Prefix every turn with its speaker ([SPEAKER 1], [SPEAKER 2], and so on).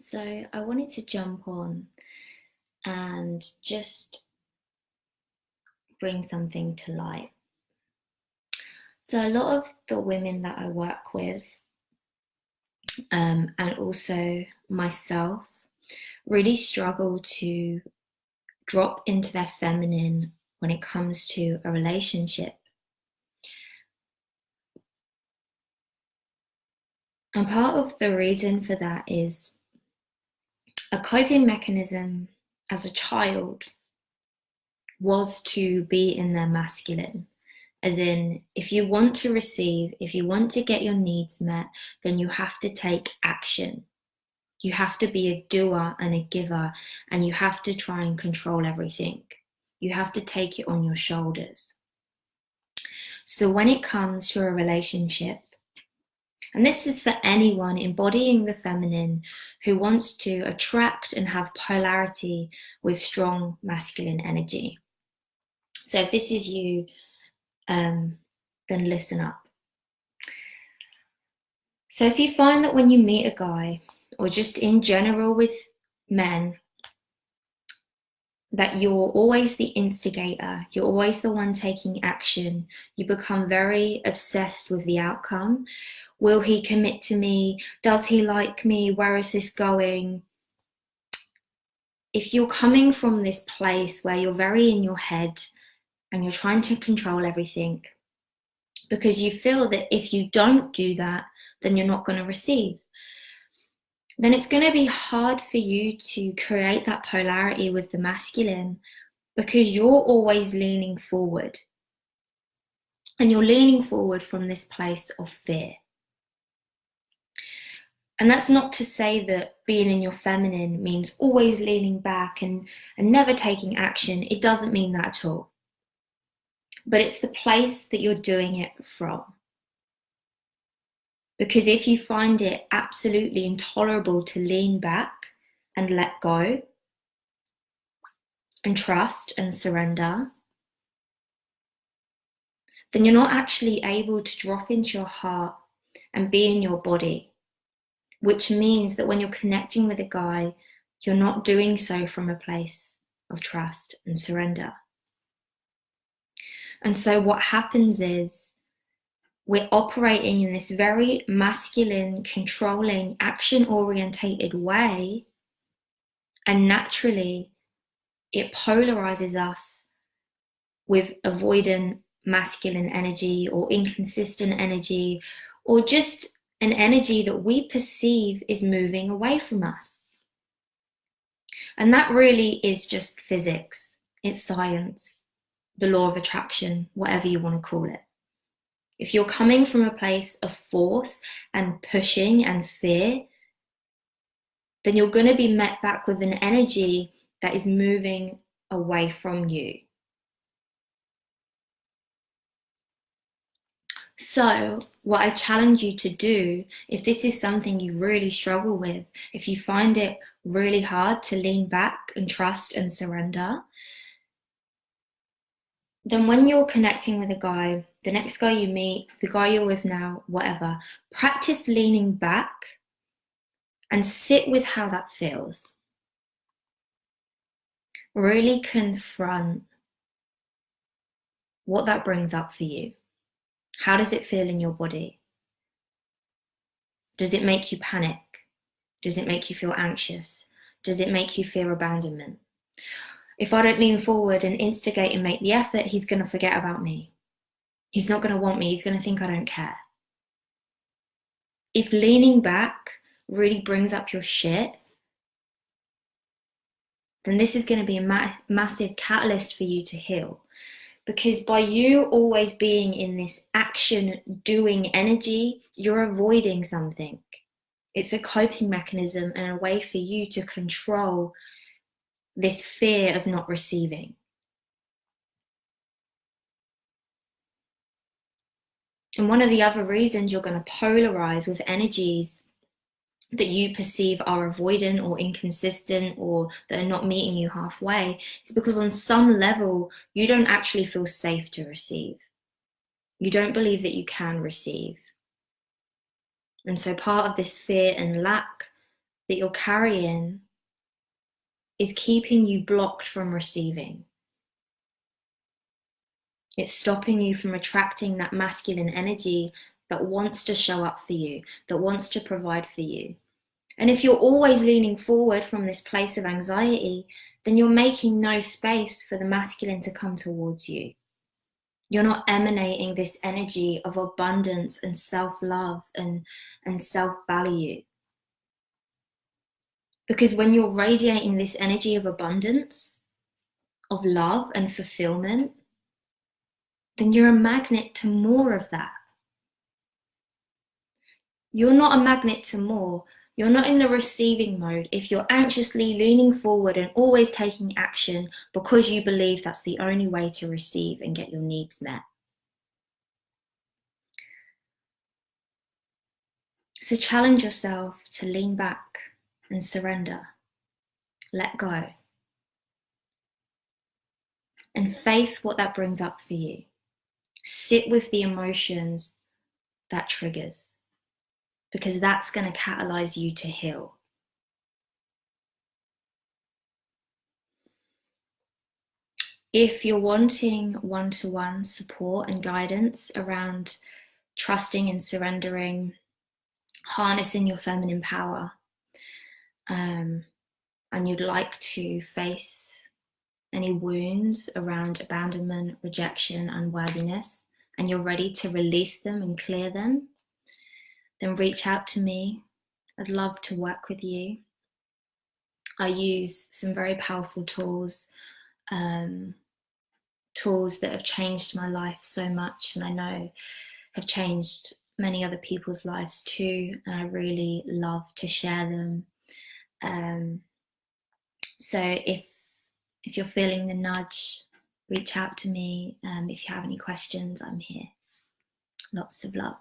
[SPEAKER 1] So I wanted to jump on and just bring something to light. So a lot of the women that I work with, and also myself, really struggle to drop into their feminine when it comes to a relationship. And part of the reason for that is a coping mechanism as a child was to be in their masculine. As in, if you want to receive, if you want to get your needs met, then you have to take action. You have to be a doer and a giver, and you have to try and control everything. You have to take it on your shoulders. So when it comes to a relationship, and this is for anyone embodying the feminine who wants to attract and have polarity with strong masculine energy. So if this is you, then listen up. So if you find that when you meet a guy, or just in general with men, that you're always the instigator, you're always the one taking action, you become very obsessed with the outcome. Will he commit to me? Does he like me? Where is this going? If you're coming from this place where you're very in your head and you're trying to control everything, because you feel that if you don't do that, then you're not going to receive, then it's going to be hard for you to create that polarity with the masculine, because you're always leaning forward. And you're leaning forward from this place of fear. And that's not to say that being in your feminine means always leaning back and never taking action. It doesn't mean that at all. But it's the place that you're doing it from. Because if you find it absolutely intolerable to lean back and let go and trust and surrender, then you're not actually able to drop into your heart and be in your body, which means that when you're connecting with a guy, you're not doing so from a place of trust and surrender. And so what happens is we're operating in this very masculine, controlling, action-orientated way, and naturally it polarizes us with avoidant masculine energy or inconsistent energy, or just an energy that we perceive is moving away from us. And that really is just physics. It's science, the law of attraction, whatever you want to call it. If you're coming from a place of force and pushing and fear, then you're going to be met back with an energy that is moving away from you. So what I challenge you to do, if this is something you really struggle with, if you find it really hard to lean back and trust and surrender, then when you're connecting with a guy, the next guy you meet, the guy you're with now, whatever, practice leaning back and sit with how that feels. Really confront what that brings up for you. How does it feel in your body? Does it make you panic? Does it make you feel anxious? Does it make you fear abandonment? If I don't lean forward and instigate and make the effort, he's going to forget about me. He's not going to want me. He's going to think I don't care. If leaning back really brings up your shit, then this is going to be a massive catalyst for you to heal. Because by you always being in this action doing energy, you're avoiding something. It's a coping mechanism and a way for you to control this fear of not receiving. And one of the other reasons you're going to polarize with energies that you perceive are avoidant or inconsistent or that are not meeting you halfway is because on some level, you don't actually feel safe to receive. You don't believe that you can receive. And so part of this fear and lack that you're carrying is keeping you blocked from receiving. It's stopping you from attracting that masculine energy that wants to show up for you, that wants to provide for you. And if you're always leaning forward from this place of anxiety, then you're making no space for the masculine to come towards you. You're not emanating this energy of abundance and self-love and self-value. Because when you're radiating this energy of abundance, of love and fulfillment, then you're a magnet to more of that. You're not a magnet to more. You're not in the receiving mode if you're anxiously leaning forward and always taking action because you believe that's the only way to receive and get your needs met. So challenge yourself to lean back and surrender. Let go. And face what that brings up for you. Sit with the emotions that triggers, because that's going to catalyze you to heal. If you're wanting one-to-one support and guidance around trusting and surrendering, harnessing your feminine power, and you'd like to face any wounds around abandonment, rejection, unworthiness, and you're ready to release them and clear them, then reach out to me. I'd love to work with you. I use some very powerful tools, tools that have changed my life so much, and I know have changed many other people's lives too, and I really love to share them. So if you're feeling the nudge, reach out to me. If you have any questions, I'm here. Lots of love.